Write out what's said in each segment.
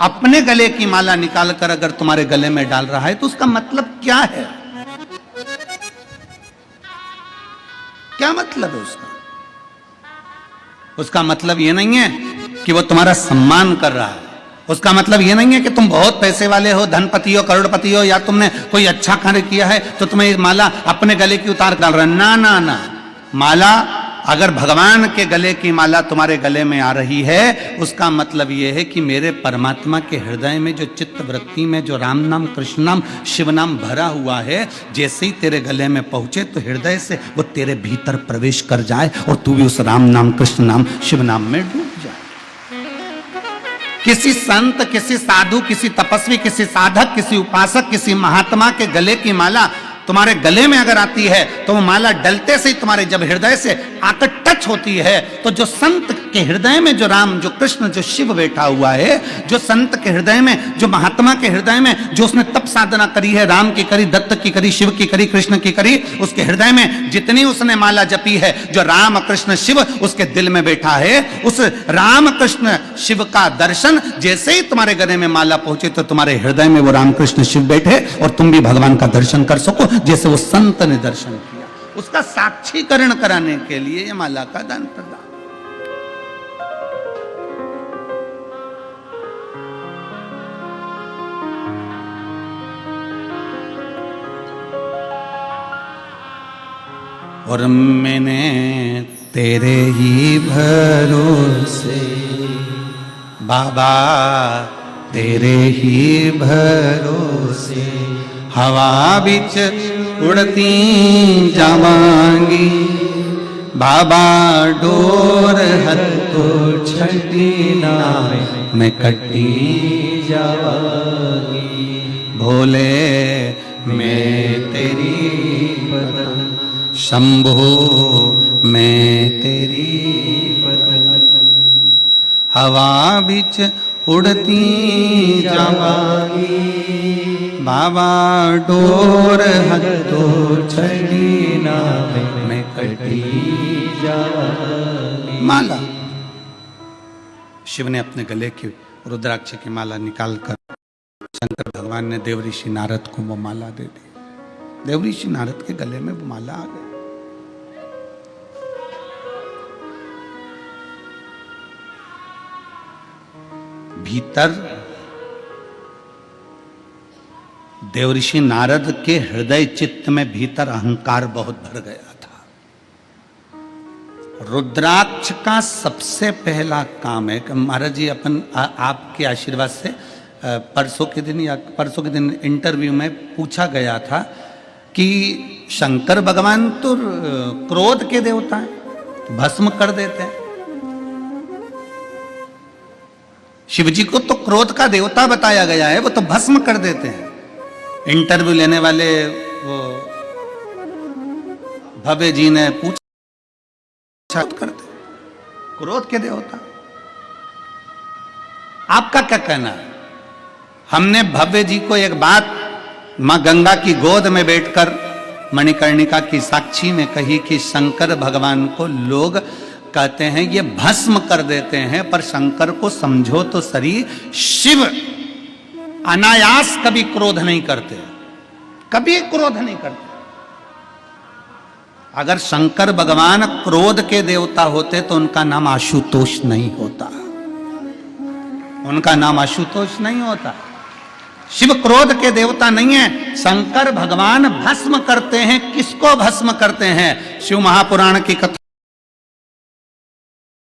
अपने गले की माला निकाल कर अगर तुम्हारे गले में डाल रहा है तो उसका मतलब क्या है? क्या मतलब है उसका? उसका मतलब यह नहीं है कि वो तुम्हारा सम्मान कर रहा है। उसका मतलब यह नहीं है कि तुम बहुत पैसे वाले हो, धनपति हो, करोड़पति हो, या तुमने कोई अच्छा कार्य किया है तो तुम्हें ये माला अपने गले की उतार डाल रहा है। ना ना ना, माला अगर भगवान के गले की माला तुम्हारे गले में आ रही है, उसका मतलब यह है कि मेरे परमात्मा के हृदय में जो चित्त वृत्ति में जो राम नाम, कृष्ण नाम, शिव नाम भरा हुआ है, जैसे ही तेरे गले में पहुंचे तो हृदय से वो तेरे भीतर प्रवेश कर जाए और तू भी उस राम नाम, कृष्ण नाम, शिव नाम में डूब जाए। किसी संत, किसी साधु, किसी तपस्वी, किसी साधक, किसी उपासक, किसी महात्मा के गले की माला तुम्हारे गले में अगर आती है तो वो माला डलते से ही तुम्हारे जब हृदय से आकर टच होती है तो जो संत के हृदय में जो राम, जो कृष्ण, जो शिव बैठा हुआ है, जो संत के हृदय में, जो महात्मा के हृदय में जो उसने तप साधना करी है, राम की करी, दत्त की करी, शिव की करी, कृष्ण की करी, उसके हृदय में जितनी उसने माला जपी है, जो राम कृष्ण शिव उसके दिल में बैठा है, उस राम कृष्ण शिव का दर्शन जैसे ही तुम्हारे गले में माला पहुंचे तो तुम्हारे हृदय में वो राम कृष्ण शिव बैठे और तुम भी भगवान का दर्शन कर सको जैसे वो संत ने दर्शन किया। उसका साक्षीकरण कराने के लिए ये माला का दान प्रदान। और मैंने तेरे ही भरोसे बाबा, तेरे ही भरोसे हवा बिच उड़ती जावांगी बाबा, डोर हथो छड़ी ना मैं कटी जावांगी। भोले मैं तेरी पतंग, शंभो मैं तेरी पतंग, हवा बिच उड़ती जावांगी बाबा, डोर हथो छड़ी ना मैं कटी जावांगी। माला शिव ने अपने गले की रुद्राक्ष की माला निकालकर शंकर भगवान ने देव ऋषि नारद को वो माला दे दी। देव ऋषि नारद के गले में वो माला आ गई। भीतर देवऋषि नारद के हृदय चित्त में भीतर अहंकार बहुत भर गया था। रुद्राक्ष का सबसे पहला काम है कि महाराज जी अपन आपके आशीर्वाद से परसों के दिन इंटरव्यू में पूछा गया था कि शंकर भगवान तो क्रोध के देवता हैं, भस्म कर देते हैं। शिवजी को तो क्रोध का देवता बताया गया है, वो तो भस्म कर देते हैं। इंटरव्यू लेने वाले वो भव्य जी ने पूछा, करते क्रोध के देवता, आपका क्या कहना है? हमने भव्य जी को एक बात मां गंगा की गोद में बैठकर मणिकर्णिका की साक्षी में कही कि शंकर भगवान को लोग कहते हैं ये भस्म कर देते हैं, पर शंकर को समझो तो सही, शिव अनायास कभी क्रोध नहीं करते, कभी क्रोध नहीं करते। अगर शंकर भगवान क्रोध के देवता होते तो उनका नाम आशुतोष नहीं होता, उनका नाम आशुतोष नहीं होता। शिव क्रोध के देवता नहीं है। शंकर भगवान भस्म करते हैं। किसको भस्म करते हैं? शिव महापुराण की कथा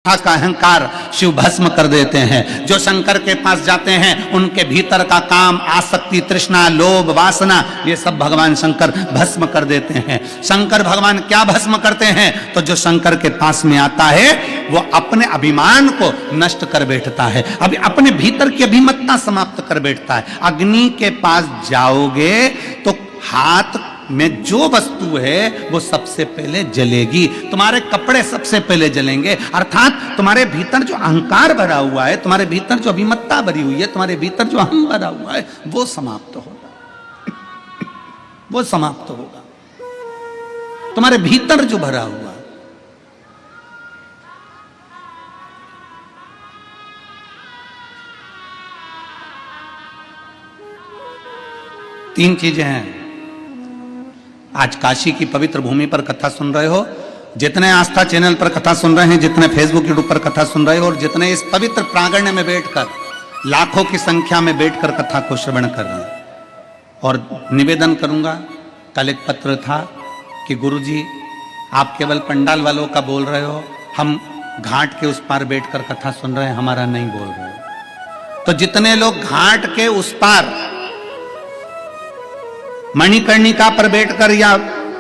का अहंकार शिव भस्म कर देते हैं। जो शंकर के पास जाते हैं उनके भीतर का काम, आसक्ति, तृष्णा, लोभ, वासना, ये सब भगवान शंकर भस्म कर देते हैं। शंकर भगवान क्या भस्म करते हैं? तो जो शंकर के पास में आता है वो अपने अभिमान को नष्ट कर बैठता है, अभी अपने भीतर की अभिमतता समाप्त कर बैठता है। अग्नि के पास जाओगे तो हाथ में जो वस्तु है वो सबसे पहले जलेगी, तुम्हारे कपड़े सबसे पहले जलेंगे। अर्थात तुम्हारे भीतर जो अहंकार भरा हुआ है, तुम्हारे भीतर जो अभिमत्ता भरी हुई है, तुम्हारे भीतर जो अहम भरा हुआ है, वो समाप्त होगा, वो समाप्त होगा। तुम्हारे भीतर जो भरा हुआ है, तीन चीजें हैं। आज काशी की पवित्र भूमि पर कथा सुन रहे हो, जितने आस्था चैनल पर कथा सुन रहे हैं, जितने फेसबुक यूट्यूब पर कथा सुन रहे हो, और जितने इस पवित्र प्रांगण में बैठकर लाखों की संख्या में बैठकर कथा को श्रवण कर रहे हैं। और निवेदन करूंगा, कल एक पत्र था कि गुरुजी आप केवल पंडाल वालों का बोल रहे हो, हम घाट के उस पार बैठकर कथा सुन रहे हैं, हमारा नहीं बोल रहे हो। तो जितने लोग घाट के उस पार मणिकर्णिका पर बैठकर या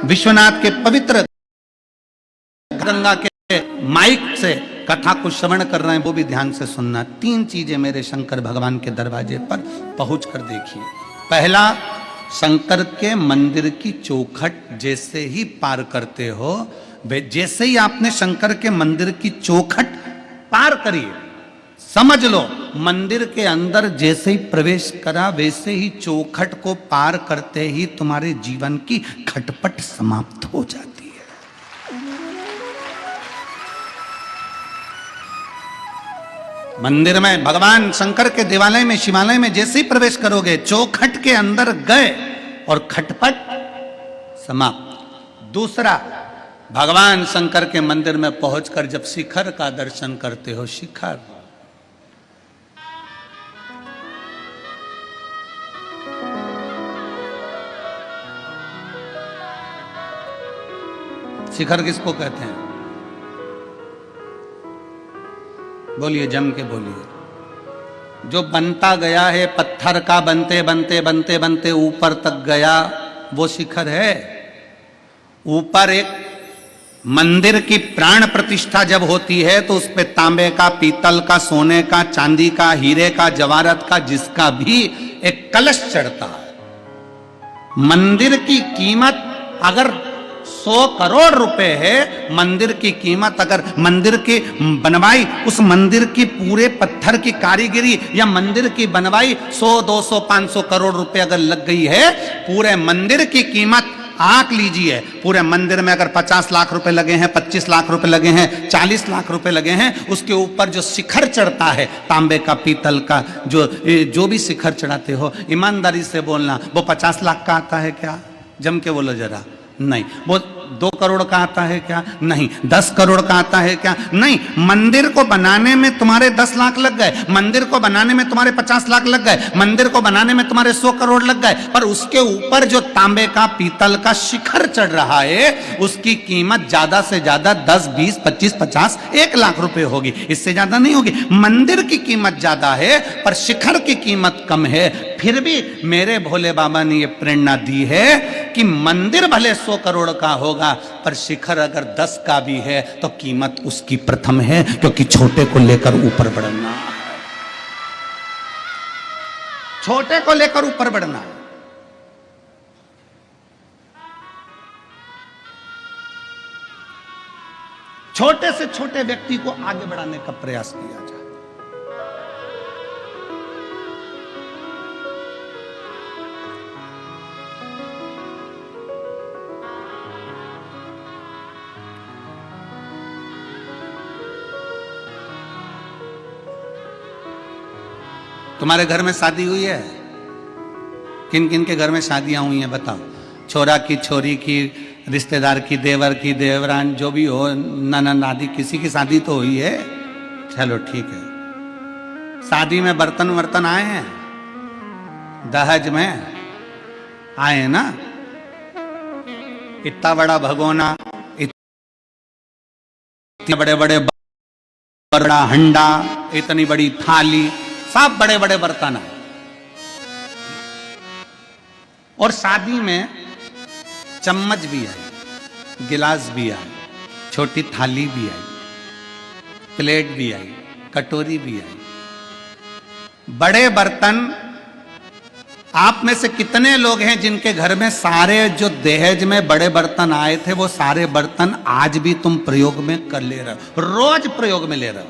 विश्वनाथ के पवित्र गंगा के माइक से कथा को श्रवण कर रहे हैं, वो भी ध्यान से सुनना। तीन चीजें मेरे शंकर भगवान के दरवाजे पर पहुंच कर देखिए। पहला, शंकर के मंदिर की चौखट जैसे ही पार करते हो, जैसे ही आपने शंकर के मंदिर की चौखट पार करिए, समझ लो मंदिर के अंदर जैसे ही प्रवेश करा, वैसे ही चौखट को पार करते ही तुम्हारे जीवन की खटपट समाप्त हो जाती है। मंदिर में, भगवान शंकर के देवालय में, शिवालय में जैसे ही प्रवेश करोगे, चौखट के अंदर गए और खटपट समाप्त। दूसरा, भगवान शंकर के मंदिर में पहुंचकर जब शिखर का दर्शन करते हो, शिखर, शिखर किसको कहते हैं? बोलिए, जम के बोलिए। जो बनता गया है, पत्थर का बनते बनते बनते बनते ऊपर तक गया, वो शिखर है। ऊपर एक मंदिर की प्राण प्रतिष्ठा जब होती है तो उस पे तांबे का, पीतल का, सोने का, चांदी का, हीरे का, जवाहरत का, जिसका भी एक कलश चढ़ता है। मंदिर की कीमत अगर 100 करोड़ रुपए है, मंदिर की कीमत अगर मंदिर की बनवाई, उस मंदिर की पूरे पत्थर की कारीगरी या मंदिर की बनवाई 100, 200, 500 करोड़ रुपए अगर लग गई है, पूरे मंदिर की कीमत आंक लीजिए। पूरे मंदिर में अगर 50 लाख रुपए लगे हैं, 25 लाख रुपए लगे हैं, 40 लाख रुपए लगे हैं, उसके ऊपर जो शिखर चढ़ता है तांबे का, पीतल का, जो भी शिखर चढ़ाते हो, ईमानदारी से बोलना, वो 50 लाख का आता है क्या? जम के बोलो जरा। नहीं। वो 2 करोड़ का आता है क्या? नहीं। 10 करोड़ का आता है क्या? नहीं। मंदिर को बनाने में तुम्हारे 10 लाख लग गए, मंदिर को बनाने में तुम्हारे 50 लाख लग गए, मंदिर को बनाने में तुम्हारे 100 करोड़ लग गए, पर उसके ऊपर जो तांबे का, पीतल का शिखर चढ़ रहा है, उसकी कीमत ज्यादा से ज्यादा 10, 20, 25, 50, 1 लाख रुपए होगी, इससे ज्यादा नहीं होगी। मंदिर की कीमत ज्यादा है पर शिखर की कीमत कम है। फिर भी मेरे भोले बाबा ने यह प्रेरणा दी है कि मंदिर भले 100 करोड़ का होगा, पर शिखर अगर 10 का भी है तो कीमत उसकी प्रथम है, क्योंकि छोटे को लेकर ऊपर बढ़ना, छोटे को लेकर ऊपर बढ़ना। छोटे से छोटे व्यक्ति को आगे बढ़ाने का प्रयास किया जाए। तुम्हारे घर में शादी हुई है? किन किन के घर में शादियां हुई हैं बताओ? छोरा की, छोरी की, रिश्तेदार की, देवर की, देवरान, जो भी हो, ननद आदि, किसी की शादी तो हुई है। चलो ठीक है। शादी में बर्तन वर्तन आए हैं, दहेज में आए हैं ना? इतना बड़ा भगोना, इतने बड़े बड़े बड़ा हंडा, इतनी बड़ी थाली, सब बड़े बड़े बर्तन है। और शादी में चम्मच भी आई, गिलास भी आई, छोटी थाली भी आई, प्लेट भी आई, कटोरी भी आई, बड़े बर्तन। आप में से कितने लोग हैं जिनके घर में सारे जो दहेज में बड़े बर्तन आए थे, वो सारे बर्तन आज भी तुम प्रयोग में कर ले रहे हो? रोज प्रयोग में ले रहे हो?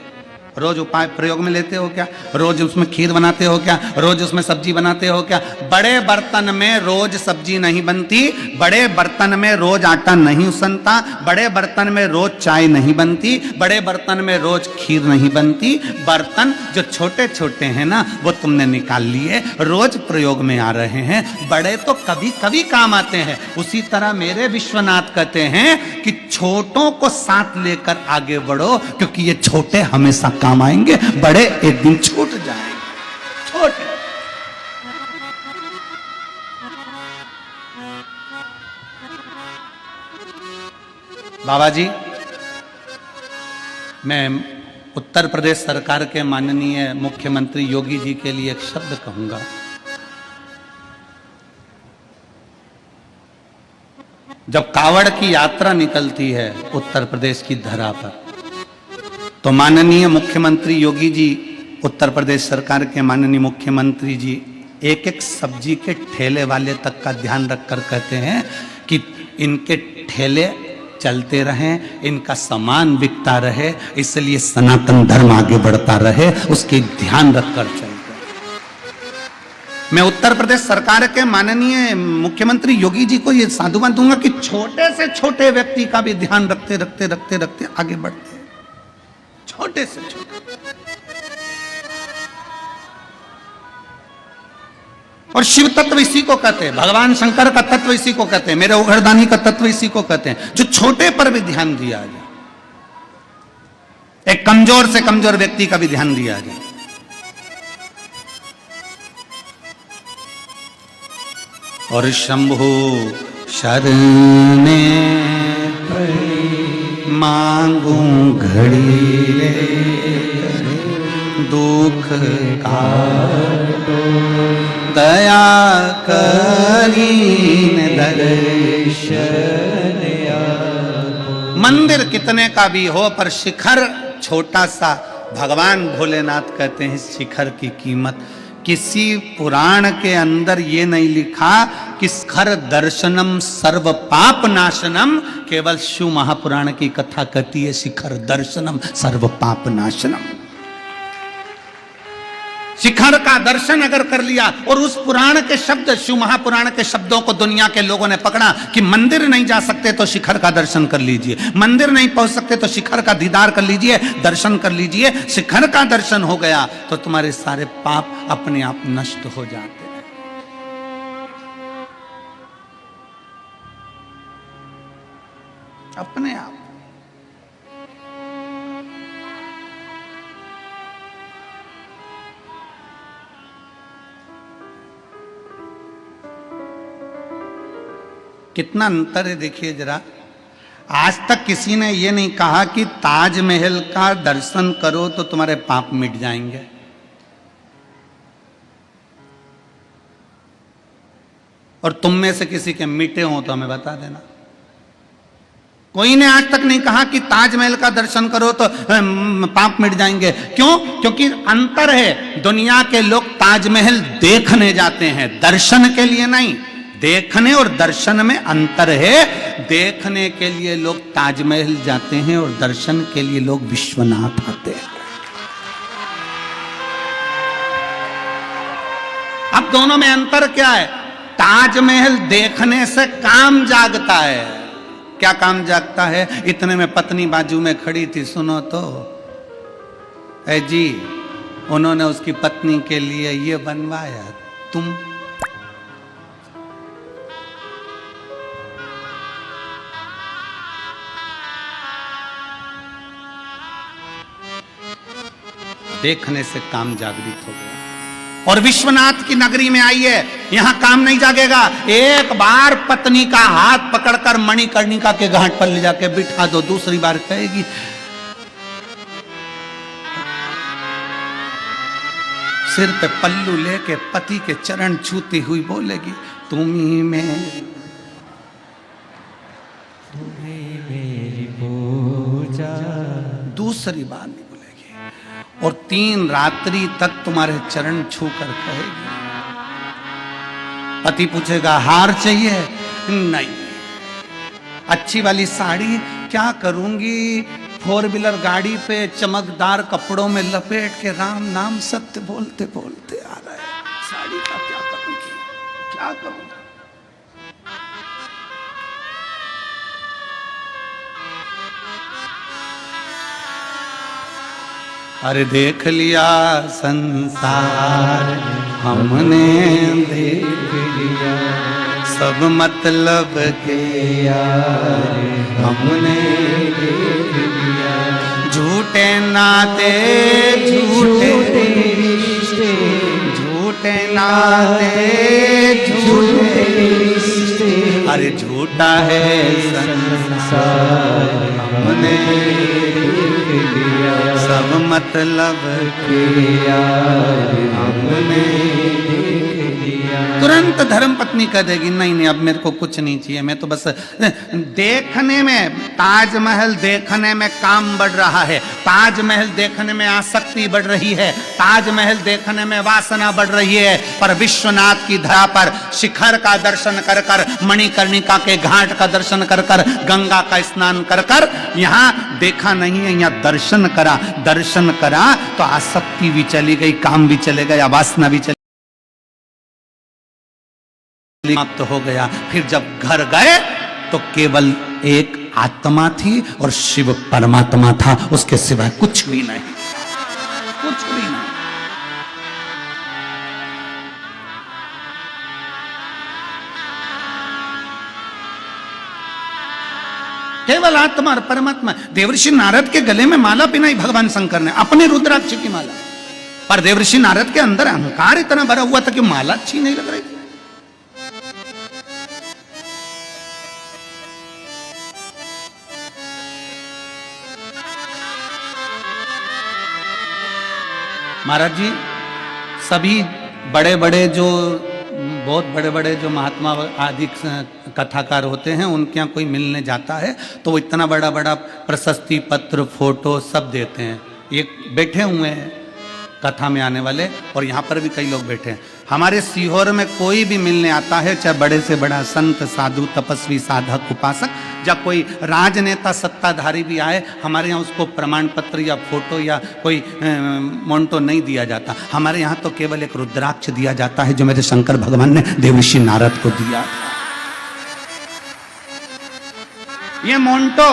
रोज उपाय प्रयोग में लेते हो क्या? रोज उसमें खीर बनाते हो क्या? रोज उसमें सब्जी बनाते हो क्या? बड़े बर्तन में रोज सब्जी नहीं बनती, बड़े बर्तन में रोज आटा नहीं उसनता, बड़े बर्तन में रोज चाय नहीं बनती, बड़े बर्तन में रोज खीर नहीं बनती। बर्तन जो छोटे छोटे हैं ना, वो तुमने निकाल लिए, रोज प्रयोग में आ रहे हैं। बड़े तो कभी कभी काम आते हैं। उसी तरह मेरे विश्वनाथ कहते हैं कि छोटों को साथ लेकर आगे बढ़ो, क्योंकि ये छोटे हमेशा काम आएंगे, बड़े एक दिन छूट जाएंगे। छोटे बाबा जी, मैं उत्तर प्रदेश सरकार के माननीय मुख्यमंत्री योगी जी के लिए एक शब्द कहूंगा। जब कावड़ की यात्रा निकलती है उत्तर प्रदेश की धरा पर, तो माननीय मुख्यमंत्री योगी जी, उत्तर प्रदेश सरकार के माननीय मुख्यमंत्री जी, एक एक सब्जी के ठेले वाले तक का ध्यान रखकर कहते हैं कि इनके ठेले चलते रहें, इनका सामान बिकता रहे, इसलिए सनातन धर्म आगे बढ़ता रहे, उसके ध्यान रखकर चलते। मैं उत्तर प्रदेश सरकार के माननीय मुख्यमंत्री योगी जी को यह साधुवाद दूंगा कि छोटे से छोटे व्यक्ति का भी ध्यान रखते रखते रखते रखते आगे बढ़ते हैं। छोटे से छोटे। और शिव तत्व इसी को कहते हैं, भगवान शंकर का तत्व इसी को कहते हैं, मेरे उघड़दानी का तत्व इसी को कहते हैं, जो छोटे पर भी ध्यान दिया जाए, एक कमजोर से कमजोर व्यक्ति का भी ध्यान दिया जाए। और शंभु शरणे मांगू घड़ी रे, दुख काटो दया करीन दर्शन। मंदिर कितने का भी हो, पर शिखर छोटा सा, भगवान भोलेनाथ कहते हैं शिखर की कीमत। किसी पुराण के अंदर ये नहीं लिखा कि स्खर दर्शनम सर्व पाप नाशनम, केवल शिव महापुराण की कथा कहती है शिखर दर्शनम सर्व पाप नाशनम। शिखर का दर्शन अगर कर लिया, और उस पुराण के शब्द, शिव महापुराण के शब्दों को दुनिया के लोगों ने पकड़ा कि मंदिर नहीं जा सकते तो शिखर का दर्शन कर लीजिए, मंदिर नहीं पहुंच सकते तो शिखर का दीदार कर लीजिए, दर्शन कर लीजिए। शिखर का दर्शन हो गया तो तुम्हारे सारे पाप अपने आप नष्ट हो जाते हैं। अपने आप। कितना अंतर है देखिए जरा। आज तक किसी ने यह नहीं कहा कि ताजमहल का दर्शन करो तो तुम्हारे पाप मिट जाएंगे। और तुम में से किसी के मिटे हो तो हमें बता देना। कोई ने आज तक नहीं कहा कि ताजमहल का दर्शन करो तो पाप मिट जाएंगे। क्यों? क्योंकि अंतर है। दुनिया के लोग ताजमहल देखने जाते हैं, दर्शन के लिए नहीं। देखने और दर्शन में अंतर है। देखने के लिए लोग ताजमहल जाते हैं और दर्शन के लिए लोग विश्वनाथ आते हैं। अब दोनों में अंतर क्या है? ताजमहल देखने से काम जागता है। क्या काम जागता है? इतने में पत्नी बाजू में खड़ी थी, सुनो तो ऐ जी, उन्होंने उसकी पत्नी के लिए ये बनवाया, तुम देखने से काम जागृत हो गया। और विश्वनाथ की नगरी में आइए, यहां काम नहीं जागेगा। एक बार पत्नी का हाथ पकड़कर मणिकर्णिका के घाट पर ले जाके बिठा दो, दूसरी बार कहेगी सिर पे पल्लू लेके पति के चरण छूती हुई बोलेगी, तुम्ही मेरी पूजा। दूसरी बार नहीं बोलेगी। और 3 रात्रि तक तुम्हारे चरण छू कर कहेगी। पति पूछेगा हार चाहिए? नहीं। अच्छी वाली साड़ी? क्या करूंगी, 4 व्हीलर गाड़ी पे चमकदार कपड़ों में लपेट के राम नाम सत्य बोलते बोलते आ रहा है, साड़ी का क्या करूंगी, क्या करूंगा। अरे देख लिया संसार हमने देख लिया, सब मतलब के यार हमने देख लिया, झूठे नाते झूठे रिश्ते, झूठे नाते झूठे रिश्ते, अरे झूठा है संसार हमने देख लिया, सब मतलब के यार हमने देख लिया। तुरंत धर्म पत्नी कह देगी नहीं नहीं अब मेरे को कुछ नहीं चाहिए, मैं तो बस देखने में, ताजमहल देखने में काम बढ़ रहा है, ताजमहल देखने में आसक्ति बढ़ रही है, ताजमहल देखने में वासना बढ़ रही है, पर विश्वनाथ की धरा पर शिखर का दर्शन कर कर, मणिकर्णिका के घाट का दर्शन कर कर, गंगा का स्नान कर कर, यहाँ देखा नहीं है, यहाँ दर्शन करा, दर्शन करा तो आसक्ति भी चली गई, काम भी चले गया, वासना भी चली समाप्त हो गया। फिर जब घर गए तो केवल एक आत्मा थी और शिव परमात्मा था, उसके सिवाय कुछ भी नहीं, कुछ भी नहीं। केवल आत्मा और परमात्मा। देवर्षि नारद के गले में माला पिनाई भगवान शंकर ने, अपने रुद्राक्ष की माला, पर देवर्षि नारद के अंदर अहंकार इतना भरा हुआ था कि माला अच्छी नहीं लग रही थी। महाराज जी सभी बड़े बड़े जो बहुत बड़े बड़े जो महात्मा आदि कथाकार होते हैं, उनके यहाँ कोई मिलने जाता है तो वो इतना बड़ा बड़ा प्रशस्ति पत्र फोटो सब देते हैं। ये बैठे हुए हैं कथा में आने वाले, और यहाँ पर भी कई लोग बैठे हैं। हमारे सीहोर में कोई भी मिलने आता है, चाहे बड़े से बड़ा संत साधु तपस्वी साधक उपासक, जब कोई राजनेता सत्ताधारी भी आए, हमारे यहाँ उसको प्रमाण पत्र या फोटो या कोई मोन्टो नहीं दिया जाता। हमारे यहाँ तो केवल एक रुद्राक्ष दिया जाता है जो मेरे शंकर भगवान ने देवर्षि नारद को दिया। ये मोन्टो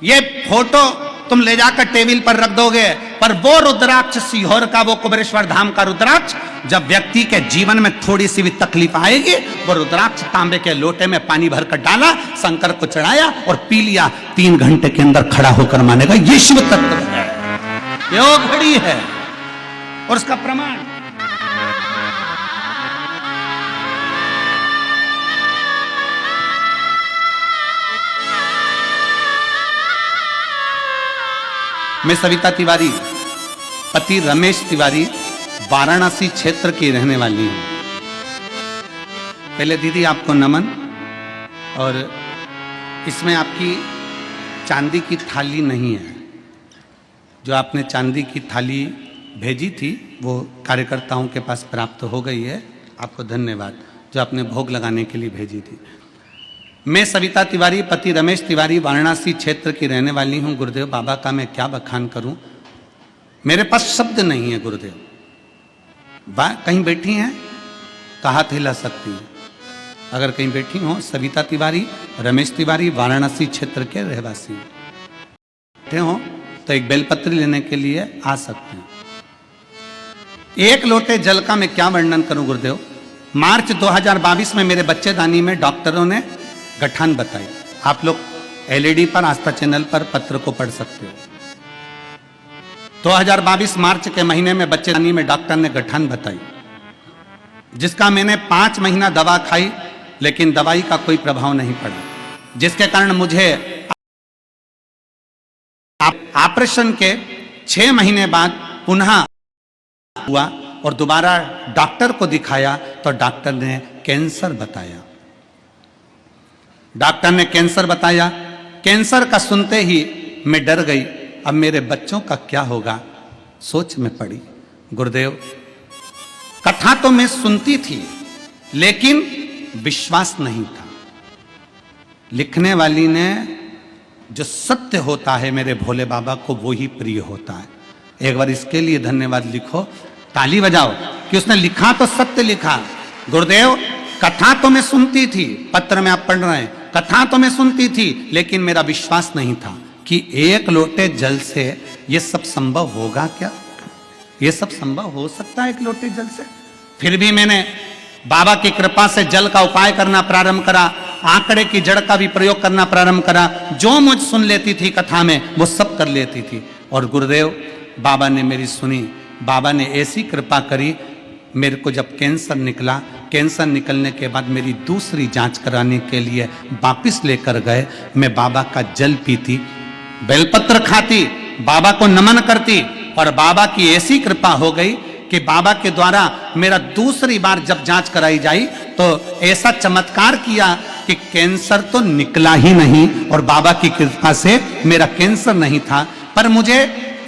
ये फोटो तुम ले जाकर टेबल पर रख दोगे, पर वो रुद्राक्ष सीहोर का, वो कुबेरेश्वर धाम का रुद्राक्ष, जब व्यक्ति के जीवन में थोड़ी सी भी तकलीफ आएगी, वो रुद्राक्ष तांबे के लोटे में पानी भरकर डाला, शंकर को चढ़ाया और पी लिया, 3 घंटे के अंदर खड़ा होकर मानेगा ये शिव तत्व है, ये घड़ी है। और उसका प्रमाण मैं सविता तिवारी, पति रमेश तिवारी, वाराणसी क्षेत्र की रहने वाली हूं। पहले दीदी आपको नमन, और इसमें आपकी चांदी की थाली नहीं है। जो आपने चांदी की थाली भेजी थी वो कार्यकर्ताओं के पास प्राप्त हो गई है, आपको धन्यवाद, जो आपने भोग लगाने के लिए भेजी थी। मैं सविता तिवारी, पति रमेश तिवारी, वाराणसी क्षेत्र की रहने वाली हूँ। गुरुदेव बाबा का मैं क्या बखान करूँ, मेरे पास शब्द नहीं है। गुरुदेव कहीं बैठी हैं तो हाथ हिला सकती हैं, अगर कहीं बैठी हो। सविता तिवारी, रमेश तिवारी, वाराणसी क्षेत्र के रहवासी बैठे हो तो एक बेलपत्री लेने के लिए आ सकते हैं। एक लोटे जल का मैं क्या वर्णन करूं गुरुदेव। मार्च 2022 में मेरे बच्चेदानी में डॉक्टरों ने गठान बताई। आप लोग एलईडी पर, आस्था चैनल पर पत्र को पढ़ सकते हो। 2022 मार्च के महीने में बच्चेदानी में डॉक्टर ने गठान बताई, जिसका मैंने 5 महीना दवा खाई, लेकिन दवाई का कोई प्रभाव नहीं पड़ा, जिसके कारण मुझे ऑपरेशन के 6 महीने बाद पुनः हुआ और दोबारा डॉक्टर को दिखाया तो डॉक्टर ने कैंसर बताया। डॉक्टर ने कैंसर बताया। कैंसर का सुनते ही मैं डर गई, अब मेरे बच्चों का क्या होगा, सोच में पड़ी। गुरुदेव कथा तो मैं सुनती थी लेकिन विश्वास नहीं था। लिखने वाली ने जो सत्य होता है मेरे भोले बाबा को वो ही प्रिय होता है। एक बार इसके लिए धन्यवाद लिखो, ताली बजाओ कि उसने लिखा तो सत्य लिखा। गुरुदेव कथा तो मैं सुनती थी, पत्र में आप पढ़ रहे हैं, कथा तो मैं सुनती थी लेकिन मेरा विश्वास नहीं था कि एक लोटे जल से ये सब संभव होगा क्या? ये सब संभव हो सकता है एक लोटे जल से? फिर भी मैंने बाबा की कृपा से जल का उपाय करना प्रारंभ करा, आंकड़े की जड़ का भी प्रयोग करना प्रारंभ करा। जो मुझ सुन लेती थी कथा में वो सब कर लेती थी। और गुरुदेव बाबा ने मेरी सुनी, बाबा ने ऐसी कृपा करी, मेरे को जब कैंसर निकला, कैंसर निकलने के बाद मेरी दूसरी जांच कराने के लिए वापिस लेकर गए। मैं बाबा का जल पीती, बेलपत्र खाती, बाबा को नमन करती, और बाबा की ऐसी कृपा हो गई कि बाबा के द्वारा मेरा दूसरी बार जब जांच कराई जाई तो ऐसा चमत्कार किया कि कैंसर तो निकला ही नहीं, और बाबा की कृपा से मेरा कैंसर नहीं था, पर मुझे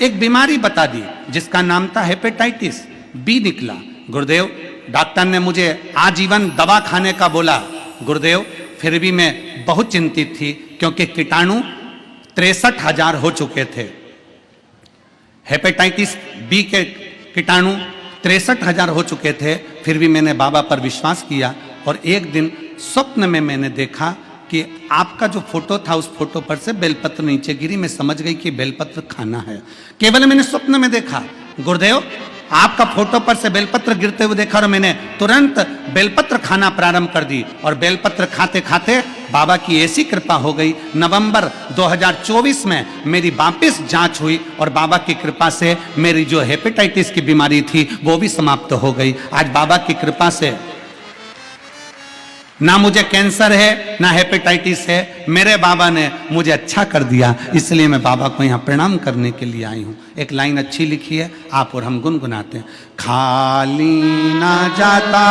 एक बीमारी बता दी जिसका नाम था हेपेटाइटिस बी निकला। गुरुदेव डॉक्टर ने मुझे आजीवन दवा खाने का बोला। गुरुदेव फिर भी मैं बहुत चिंतित थी, क्योंकि कीटाणु 63,000 हो चुके थे। हेपेटाइटिस बी के कीटाणु 63,000 हो चुके थे। फिर भी मैंने बाबा पर विश्वास किया, और एक दिन स्वप्न में मैंने देखा कि आपका जो फोटो था उस फोटो पर से बेलपत्र नीचे गिरी। मैं समझ गई कि बेलपत्र खाना है, केवल मैंने स्वप्न में देखा। गुरुदेव आपका फोटो पर से बेलपत्र गिरते हुए देखा, और मैंने तुरंत बेलपत्र खाना प्रारंभ कर दी, और बेलपत्र खाते खाते बाबा की ऐसी कृपा हो गई। नवंबर 2024 में मेरी वापस जांच हुई, और बाबा की कृपा से मेरी जो हेपेटाइटिस की बीमारी थी वो भी समाप्त हो गई। आज बाबा की कृपा से ना मुझे कैंसर है ना हेपेटाइटिस है, मेरे बाबा ने मुझे अच्छा कर दिया, इसलिए मैं बाबा को यहाँ प्रणाम करने के लिए आई हूँ। एक लाइन अच्छी लिखी है, आप और हम गुनगुनाते हैं। खाली ना जाता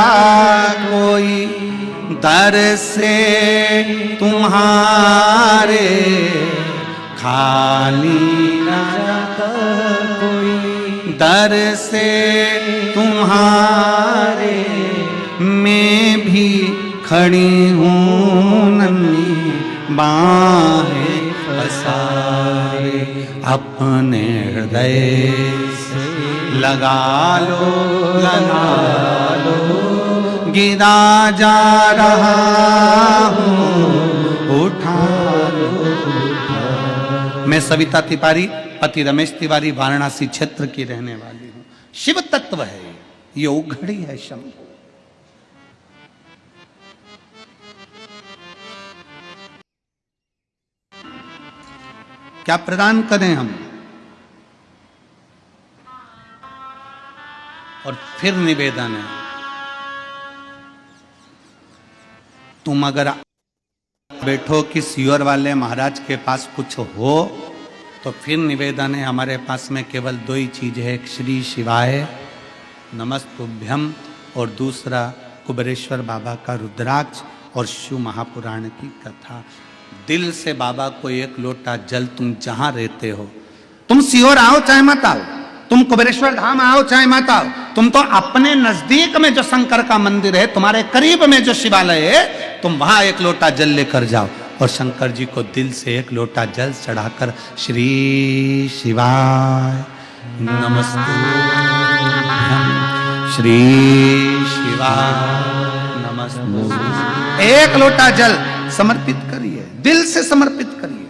कोई दर से तुम्हारे, खाली ना जाता कोई दर से तुम्हारे, मैं भी खड़ी हूँ नन्ही बाहें पसारे, अपने हृदय से लगा लो, गिरा जा रहा हूँ, उठा लो। मैं सविता तिवारी, पति रमेश तिवारी, वाराणसी क्षेत्र की रहने वाली हूँ। शिव तत्व है ये, उघड़ी है शंभु। क्या प्रदान करें हम? और फिर निवेदन है, तुम अगर बैठो कि सियोर वाले महाराज के पास कुछ हो, तो फिर निवेदन है, हमारे पास में केवल दो ही चीज है, एक श्री शिवाय नमस्तुभ्यम, और दूसरा कुबेरेश्वर बाबा का रुद्राक्ष और शिव महापुराण की कथा। दिल से बाबा को एक लोटा जल, तुम जहां रहते हो, तुम सियोर आओ चाहे मत आओ, तुम कुबेरेश्वर धाम आओ चाहे मत आओ, तुम तो अपने नजदीक में जो शंकर का मंदिर है, तुम्हारे करीब में जो शिवालय है, तुम वहां एक लोटा जल लेकर जाओ, और शंकर जी को दिल से एक लोटा जल चढ़ाकर श्री शिवाय नमस्तुभ्यम, श्री शिवाय नमस्तुभ्यम, एक लोटा जल समर्पित करिए, दिल से समर्पित करिए।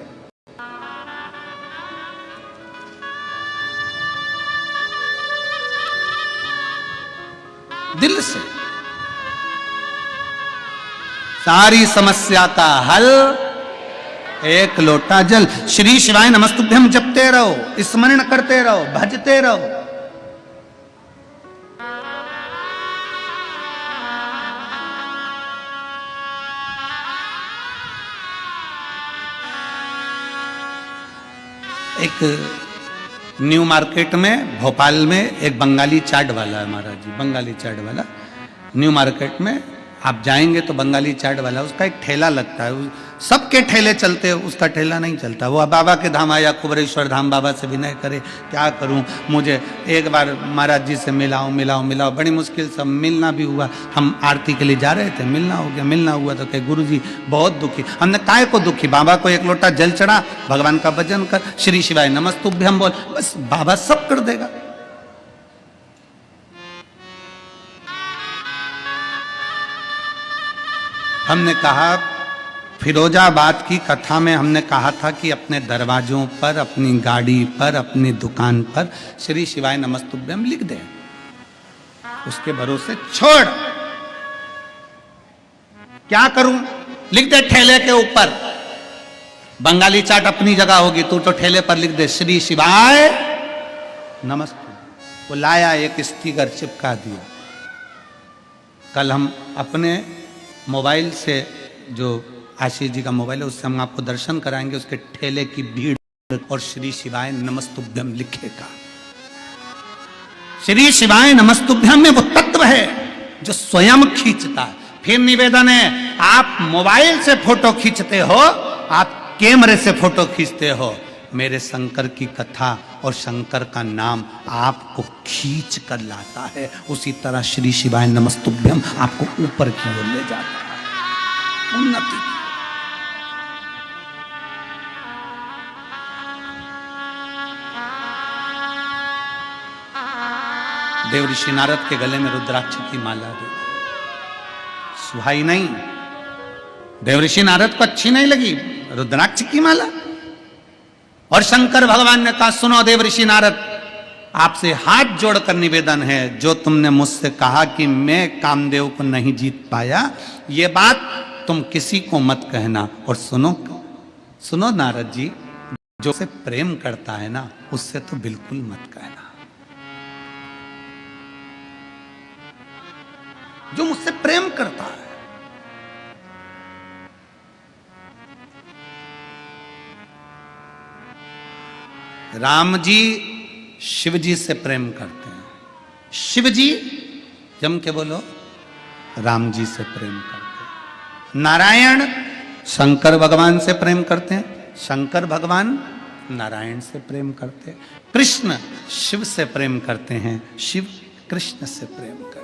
दिल से सारी समस्या का हल एक लोटा जल। श्री शिवाय नमस्तुभ्यम जपते रहो, स्मरण करते रहो, भजते रहो। एक न्यू मार्केट में भोपाल में एक बंगाली चाट वाला है महाराज जी, बंगाली चाट वाला। न्यू मार्केट में आप जाएंगे तो बंगाली चाट वाला, उसका एक ठेला लगता है, सबके ठेले चलते हैं, उसका ठेला नहीं चलता। वो बाबा के धाम आया, कुबेरेश्वर धाम, बाबा से विनय करे, क्या करूं, मुझे एक बार महाराज जी से मिलाओ, बड़ी मुश्किल से मिलना भी हुआ। हम आरती के लिए जा रहे थे, मिलना हो गया, मिलना हुआ तो कहे गुरु जी बहुत दुखी। हमने काय को दुखी, बाबा को एक लोटा जल चढ़ा, भगवान का भजन कर, श्री शिवाय नमस्तुभ्यम बोल, बस बाबा सब कर देगा। हमने कहा फिरोजाबाद की कथा में हमने कहा था कि अपने दरवाजों पर, अपनी गाड़ी पर, अपनी दुकान पर श्री शिवाय नमस्तुभ्यम लिख दे। उसके भरोसे छोड़। क्या करूं? लिख दे ठेले के ऊपर। बंगाली चाट अपनी जगह होगी, तू तो ठेले पर लिख दे श्री शिवाय नमस्तुभ्यम। वो लाया, एक स्टिकर चिपका दिया। कल हम अपने मोबाइल से, जो आशीष जी का मोबाइल है, उससे हम आपको दर्शन कराएंगे उसके ठेले की भीड़ और श्री शिवाय नमस्तुभ्यम लिखेगा। श्री शिवाय नमस्तुभ्यम में वो तत्व है जो स्वयं खींचता है। फिर निवेदन है, आप मोबाइल से फोटो खींचते हो, आप कैमरे से फोटो खींचते हो, मेरे शंकर की कथा और शंकर का नाम आपको खींच कर लाता है। उसी तरह श्री शिवाय नमस्तुभ्यम आपको ऊपर की ओर ले जाता है, उन्नति की। देव ऋषि नारद के गले में रुद्राक्ष की माला दे दी, सुहाई नहीं। देव ऋषि नारद को अच्छी नहीं लगी रुद्राक्ष की माला। और शंकर भगवान ने कहा, सुनो देव ऋषि नारद, आपसे हाथ जोड़कर निवेदन है, जो तुमने मुझसे कहा कि मैं कामदेव को नहीं जीत पाया, ये बात तुम किसी को मत कहना। और सुनो नारद जी, जो से प्रेम करता है ना, उससे तो बिल्कुल मत कहना। जो मुझसे प्रेम करता है, राम जी शिव जी से प्रेम करते हैं, शिव जी जम के बोलो राम जी से प्रेम करते हैं। नारायण शंकर भगवान से प्रेम करते हैं, शंकर भगवान नारायण से प्रेम करते हैं। कृष्ण शिव से प्रेम करते हैं, शिव कृष्ण से प्रेम करते हैं।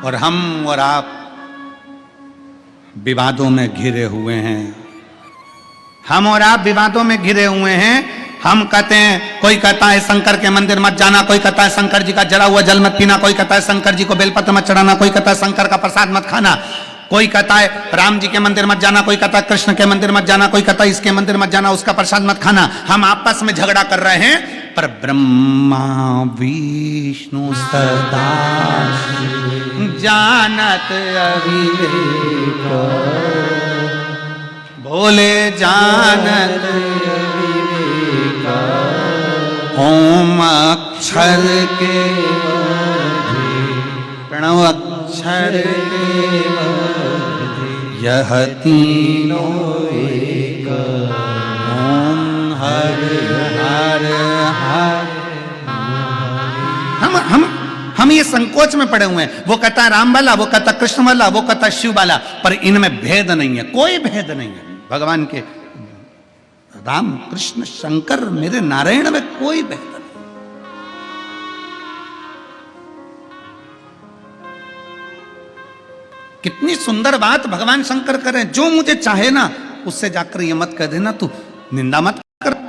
और हम और आप विवादों में घिरे हुए हैं, हम और आप विवादों में घिरे हुए हैं। हम कहते हैं, कोई कहता है शंकर के मंदिर मत जाना, कोई कहता है शंकर जी का जला हुआ जल मत पीना, कोई कहता है शंकर जी को बेलपत्र मत चढ़ाना, कोई कहता है शंकर का प्रसाद मत खाना, कोई कहता है राम जी के मंदिर मत जाना, कोई कहता है कृष्ण के मंदिर मत जाना, कोई कहता है इसके मंदिर मत जाना, उसका प्रसाद मत खाना। हम आपस में झगड़ा कर रहे हैं, पर ब्रह्मा विष्णु सदा जानत अविवेक, भोले जानत अविवेक, ओम अक्षर के प्रणव अक्षर के यह तीनों एक, ओम हर हर हर। हम ये संकोच में पड़े हुए हैं। वो कहता है राम वाला, वो कहता कृष्ण वाला, वो कहता शिव वाला, पर इनमें भेद नहीं है, कोई भेद नहीं है। भगवान के राम कृष्ण शंकर मेरे नारायण में कोई भेद नहीं। कितनी सुंदर बात भगवान शंकर करें, जो मुझे चाहे ना उससे जाकर ये मत कह देना तू निंदा मत कर।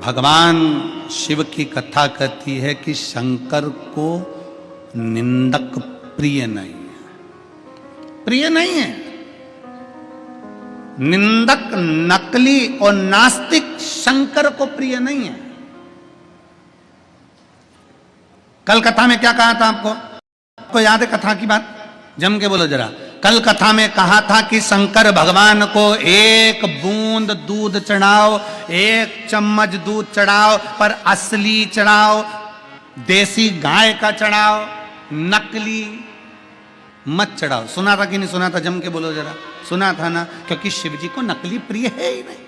भगवान शिव की कथा कहती है कि शंकर को निंदक प्रिय नहीं है, प्रिय नहीं है। निंदक, नकली और नास्तिक शंकर को प्रिय नहीं है। कल कथा में क्या कहा था आपको याद है कथा की बात? जम के बोलो जरा। कल कथा में कहा था कि शंकर भगवान को एक बूंद दूध चढ़ाओ, एक चम्मच दूध चढ़ाओ, पर असली चढ़ाओ, देसी गाय का चढ़ाओ, नकली मत चढ़ाओ। सुना था कि नहीं सुना था? जम के बोलो जरा। सुना था ना, क्योंकि शिव जी को नकली प्रिय है ही नहीं।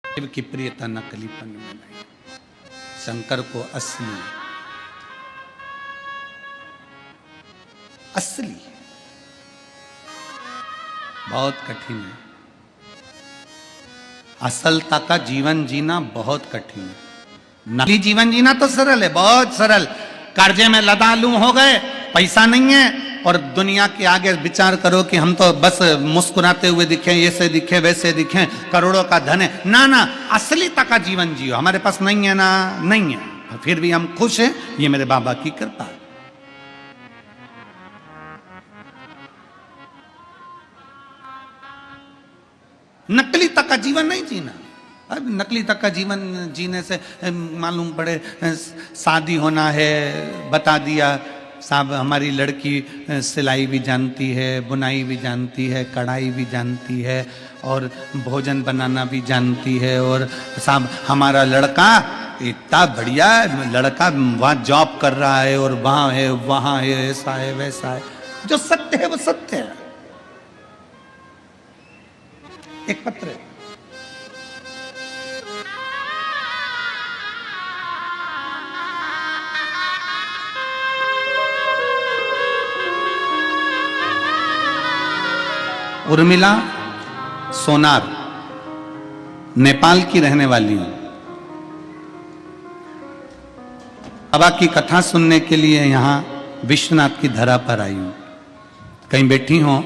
शिव की प्रियता नकलीपन में नहीं, शंकर को असली असली। बहुत कठिन है। असलता का जीवन जीना बहुत कठिन है। नकली जीवन जीना तो सरल है, बहुत सरल। कर्जे में लदालू हो गए, पैसा नहीं है, और दुनिया के आगे विचार करो कि हम तो बस मुस्कुराते हुए दिखे, ऐसे दिखे वैसे दिखे, करोड़ों का धन है। ना ना, असलीता का जीवन जियो। हमारे पास नहीं है ना, नहीं है, फिर भी हम खुश हैं, ये मेरे बाबा की कृपा है। नकली तक का जीवन नहीं जीना। अब नकली तक का जीवन जीने से मालूम पड़े शादी होना है, बता दिया साहब हमारी लड़की सिलाई भी जानती है, बुनाई भी जानती है, कढ़ाई भी जानती है, और भोजन बनाना भी जानती है, और साहब हमारा लड़का इतना बढ़िया लड़का वहाँ जॉब कर रहा है, और वहाँ है, ऐसा है वैसा है। जो सत्य है वो सत्य है। एक पत्र है, उर्मिला सोनार, नेपाल की रहने वाली हूं। बाबा की कथा सुनने के लिए यहां विश्वनाथ की धरा पर आई हूं। कहीं बैठी हो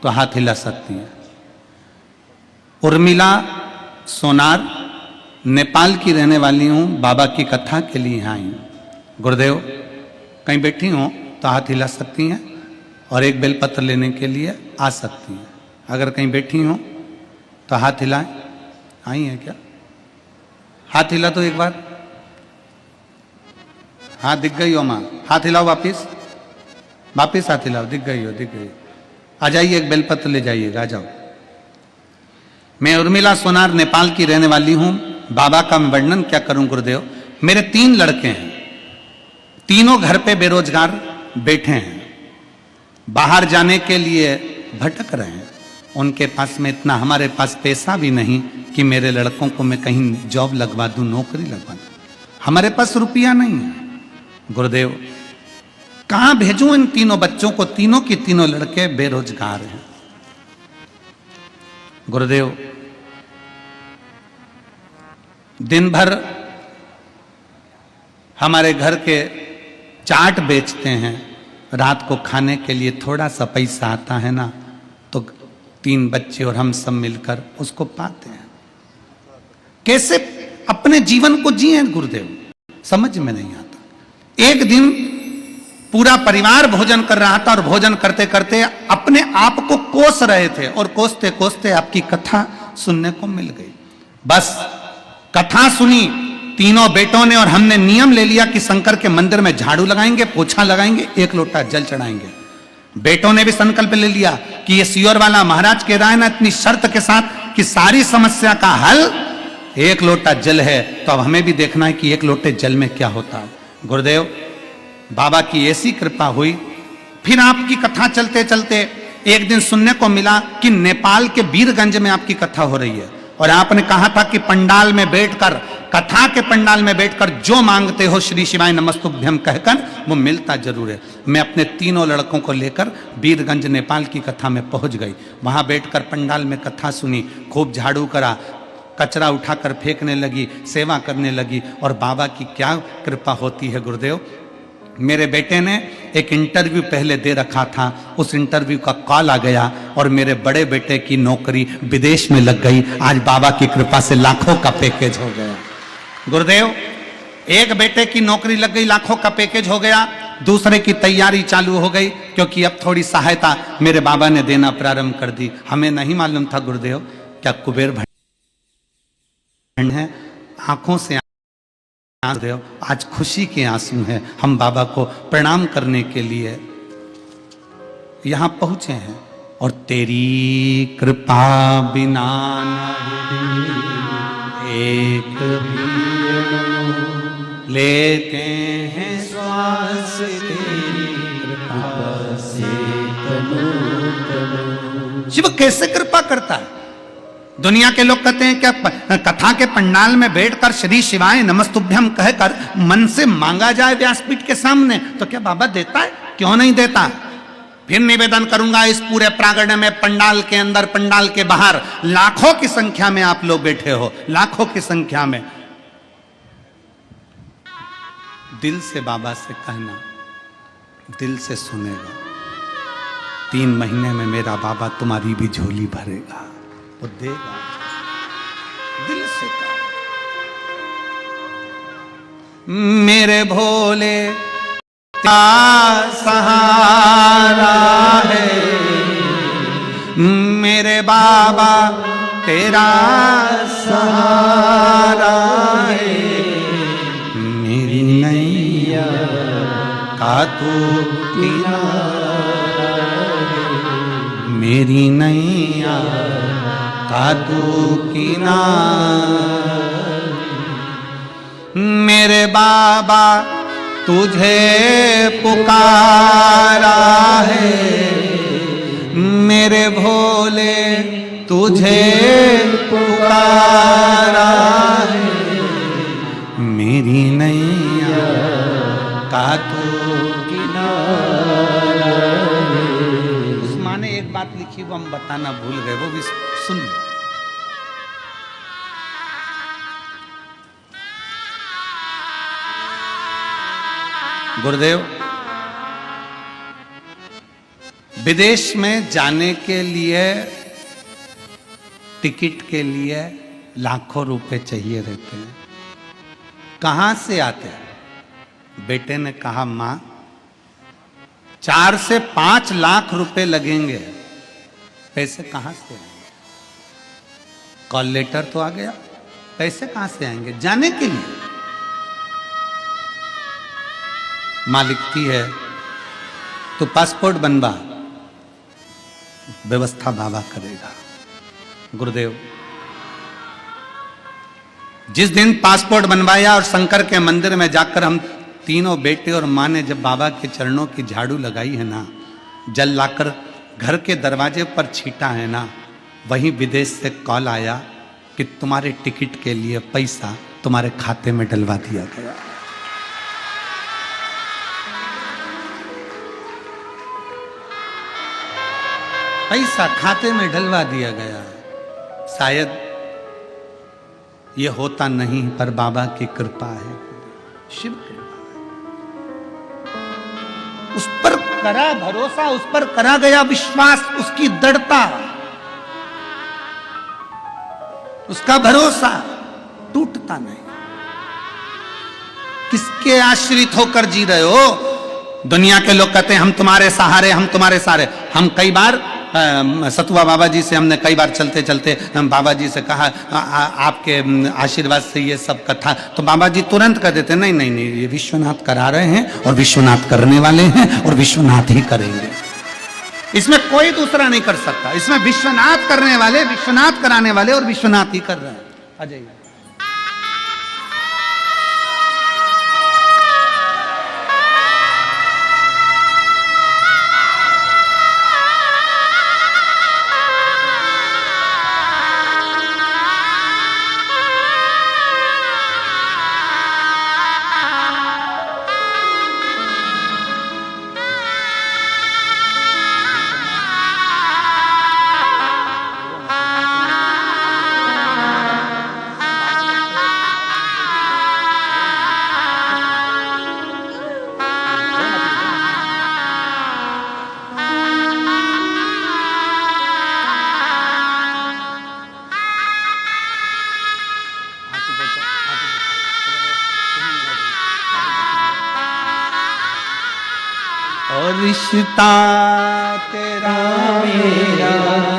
तो हाथ हिला सकती है। उर्मिला सोनार, नेपाल की रहने वाली हूं, बाबा की कथा के लिए यहाँ आई हूं। गुरुदेव, कहीं बैठी हो तो हाथ हिला सकती हैं, और एक बेलपत्र लेने के लिए आ सकती हैं। अगर कहीं बैठी हो तो हाथ हिलाएं। आई हैं क्या? हाथ हिला तो एक बार। हाँ, दिख गई हो माँ, हाथ हिलाओ वापिस, वापिस हाथ हिलाओ, दिख गई हो, दिख गई। आ जाइए, एक बेलपत्र ले जाइएगा, आ जाओ। मैं उर्मिला सोनार नेपाल की रहने वाली हूं। बाबा का मैं वर्णन क्या करूं गुरुदेव। मेरे 3 लड़के हैं, तीनों घर पे बेरोजगार बैठे हैं, बाहर जाने के लिए भटक रहे हैं। उनके पास में इतना, हमारे पास पैसा भी नहीं कि मेरे लड़कों को मैं कहीं जॉब लगवा दूं, नौकरी लगवा दूं। हमारे पास रुपया नहीं है। गुरुदेव, कहां भेजूं इन तीनों बच्चों को? तीनों की तीनों लड़के बेरोजगार हैं। गुरुदेव, दिन भर हमारे घर के चाट बेचते हैं, रात को खाने के लिए थोड़ा सा पैसा आता है ना, तो 3 बच्चे और हम सब मिलकर उसको पाते हैं। कैसे अपने जीवन को जिए गुरुदेव, समझ में नहीं आता। एक दिन पूरा परिवार भोजन कर रहा था, और भोजन करते करते अपने आप को कोस रहे थे, और कोसते कोसते आपकी कथा सुनने को मिल गई। बस कथा सुनी तीनों बेटों ने, और हमने नियम ले लिया कि शंकर के मंदिर में झाड़ू लगाएंगे, पोछा लगाएंगे, 1 लोटा जल चढ़ाएंगे। बेटों ने भी संकल्प ले लिया कि ये सियोर वाला महाराज कह रहा है ना इतनी शर्त के साथ कि सारी समस्या का हल 1 लोटा जल है, तो अब हमें भी देखना है कि 1 लोटे जल में क्या होता है। गुरुदेव, बाबा की ऐसी कृपा हुई, फिर आपकी कथा चलते चलते एक दिन सुनने को मिला कि नेपाल के वीरगंज में आपकी कथा हो रही है, और आपने कहा था कि पंडाल में बैठकर, कथा के पंडाल में बैठकर जो मांगते हो श्री शिवाय नमस्तुभ्यम कहकर वो मिलता जरूर है। मैं अपने तीनों लड़कों को लेकर वीरगंज नेपाल की कथा में पहुंच गई। वहां बैठकर पंडाल में कथा सुनी, खूब झाड़ू करा, कचरा उठाकर फेंकने लगी, सेवा करने लगी। और बाबा की क्या कृपा होती है गुरुदेव। मेरे बेटे ने एक इंटरव्यू पहले दे रखा था, उस इंटरव्यू का कॉल आ गया, और मेरे बड़े बेटे की नौकरी विदेश में लग गई। आज बाबा की कृपा से लाखों का पैकेज हो गया। गुरुदेव, एक बेटे की नौकरी लग गई, लाखों का पैकेज हो गया, दूसरे की तैयारी चालू हो गई, क्योंकि अब थोड़ी सहायता मेरे बाबा ने देना प्रारंभ कर दी। हमें नहीं मालूम था गुरुदेव क्या कुबेर भंड है। आंखों से देव, आज खुशी के आंसू हैं। हम बाबा को प्रणाम करने के लिए यहां पहुंचे हैं, और तेरी कृपा बिना एक भी लेते हैं श्वास, तेरी कृपा से शिव कैसे कृपा करता है। दुनिया के लोग कहते हैं क्या कथा के पंडाल में बैठकर श्री शिवाय नमस्तुभ्यम कहकर मन से मांगा जाए व्यासपीठ के सामने, तो क्या बाबा देता है? क्यों नहीं देता? फिर निवेदन करूंगा, इस पूरे प्रांगण में, पंडाल के अंदर, पंडाल के बाहर लाखों की संख्या में आप लोग बैठे हो, लाखों की संख्या में, दिल से बाबा से कहना, दिल से सुनेगा, 3 महीने में मेरा बाबा तुम्हारी भी झोली भरेगा, वो देगा, दिल से कहा। मेरे भोले तेरा सहारा है, मेरे बाबा तेरा सहारा है, मेरी नैया का तू किनारा है, मेरी नैया का तू किनारा, मेरे बाबा तुझे पुकारा है, मेरे भोले तुझे पुकारा है, मेरी नैया का तू किनारा है। उस माँ ने एक बात लिखी, वो हम बताना भूल गए, वो भी सुन लो। गुरुदेव, विदेश में जाने के लिए, टिकट के लिए लाखों रुपए चाहिए रहते हैं, कहां से आते हैं? बेटे ने कहा, मां 4 से 5 लाख रुपए लगेंगे, पैसे कहां से आएंगे? कॉल लेटर तो आ गया, पैसे कहां से आएंगे जाने के लिए? मां लिखती है, तो पासपोर्ट बनवा, व्यवस्था बाबा करेगा। गुरुदेव, जिस दिन पासपोर्ट बनवाया और शंकर के मंदिर में जाकर हम तीनों बेटे और मां ने जब बाबा के चरणों की झाड़ू लगाई है ना, जल लाकर घर के दरवाजे पर छीटा है ना, वहीं विदेश से कॉल आया कि तुम्हारे टिकट के लिए पैसा तुम्हारे खाते में डलवा दिया गया। पैसा खाते में डलवा दिया गया। शायद यह होता नहीं, पर बाबा की कृपा है, शिव कृपा है। उस पर करा भरोसा, उस पर करा गया विश्वास, उसकी दृढ़ता, उसका भरोसा टूटता नहीं। किसके आश्रित होकर जी रहे हो? दुनिया के लोग कहते हैं हम तुम्हारे सहारे, हम तुम्हारे सहारे। हम कई बार सतुआ बाबा जी से हमने कई बार चलते चलते बाबा जी से कहा आपके आशीर्वाद से ये सब कथा, तो बाबा जी तुरंत कह देते नहीं नहीं नहीं, ये विश्वनाथ करा रहे हैं और विश्वनाथ करने वाले हैं और विश्वनाथ ही करेंगे, इसमें कोई दूसरा नहीं कर सकता। इसमें विश्वनाथ करने वाले, विश्वनाथ कराने वाले और विश्वनाथ ही कर रहे हैं। आ जाइए। रिश्ता तेरा मेरा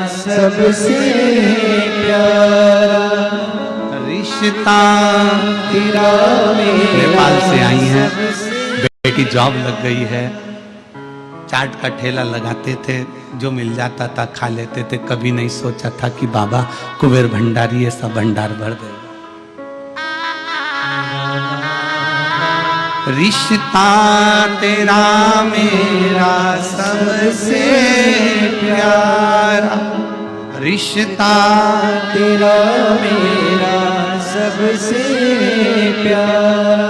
सबसे प्यारा, रिश्ता तेरा मेरा। नेपाल से आई हैं, बेटी जॉब लग गई है, चाट का ठेला लगाते थे, जो मिल जाता था खा लेते थे। कभी नहीं सोचा था कि बाबा कुबेर भंडारी ऐसा भंडार भर देगा। रिश्ता तेरा मेरा सबसे प्यारा, रिश्ता तेरा मेरा सबसे प्यारा।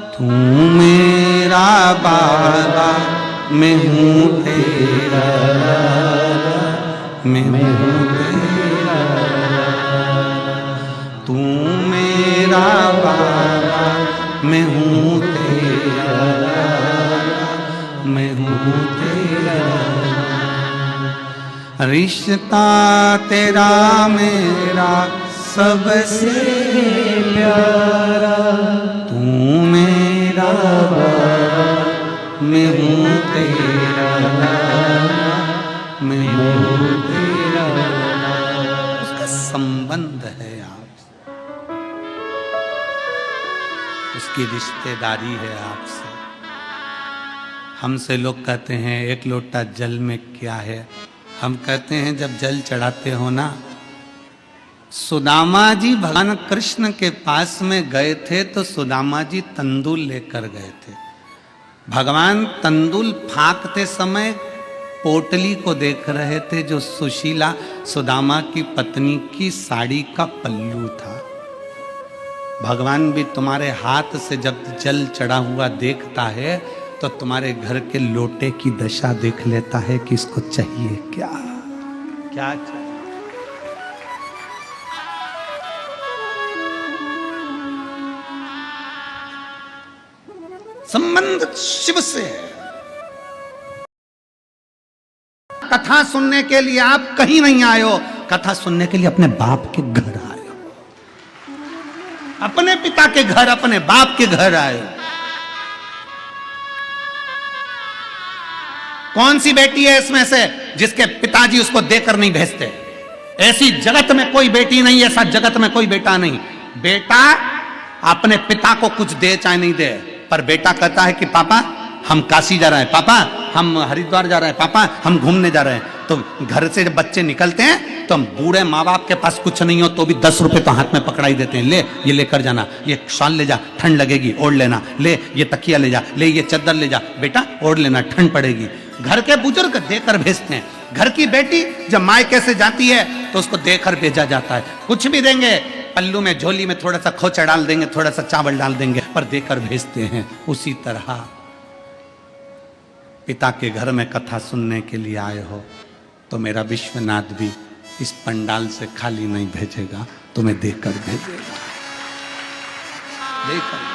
तू मेरा बाबा मैं हूँ तेरा, मैं हूँ तेरा, तू मेरा बाबा, मैं हूँ तेरा, मैं हूँ तेरा। रिश्ता तेरा मेरा सबसे प्यारा, तू मेरा बाबा, मैं हूँ तेरा, मैं हूँ तेरा। उसका संबंध है आपसे, उसकी रिश्तेदारी है आपसे। हमसे लोग कहते हैं एक लोटा जल में क्या है, हम कहते हैं जब जल चढ़ाते हो ना, सुदामा जी भगवान कृष्ण के पास में गए थे तो सुदामा जी तंदूल लेकर गए थे। भगवान तंदूल फाँकते समय पोटली को देख रहे थे जो सुशीला सुदामा की पत्नी की साड़ी का पल्लू था। भगवान भी तुम्हारे हाथ से जब जल चढ़ा हुआ देखता है तो तुम्हारे घर के लोटे की दशा देख लेता है कि इसको चाहिए क्या, क्या चाहिए। संबंध शिव से है। कथा सुनने के लिए आप कहीं नहीं आए हो, कथा सुनने के लिए अपने बाप के घर आए हो, अपने पिता के घर, अपने बाप के घर आए हो। कौन सी बेटी है इसमें से जिसके पिताजी उसको देकर नहीं भेजते? ऐसी जगत में कोई बेटी नहीं, ऐसा जगत में कोई बेटा नहीं। बेटा अपने पिता को कुछ दे चाहे नहीं दे, पर बेटा कहता है कि पापा हम काशी जा रहे हैं, पापा हम हरिद्वार जा रहे हैं, पापा हम घूमने जा रहे हैं। तो घर से जब बच्चे निकलते हैं तो हम बूढ़े माँ बाप के पास कुछ नहीं हो तो भी 10 रुपए तो हाथ में पकड़ाई देते हैं, ले ये लेकर जाना, ये शॉल ले जा ठंड लगेगी ओढ़ लेना, ले ये तकिया ले जा, ले ये चद्दर ले जा बेटा ओढ़ लेना ठंड पड़ेगी। घर के बुजुर्ग देकर भेजते हैं। घर की बेटी जब मायके से जाती है तो उसको देकर भेजा जाता है। कुछ भी देंगे, पल्लू में झोली में थोड़ा सा खोचा डाल देंगे, थोड़ा सा चावल डाल देंगे, पर देकर भेजते हैं। उसी तरह पिता के घर में कथा सुनने के लिए आए हो तो मेरा विश्वनाथ भी इस पंडाल से खाली नहीं भेजेगा, तुम्हें देकर भेजेगा, देकर।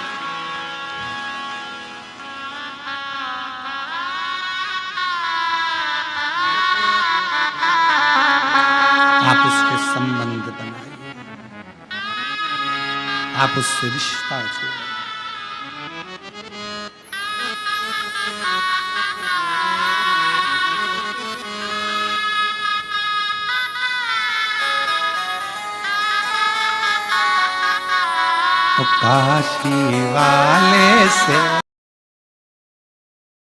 आप उसके संबंध बनाइए, आप उससे रिश्ता जोड़िए। काशी वाले से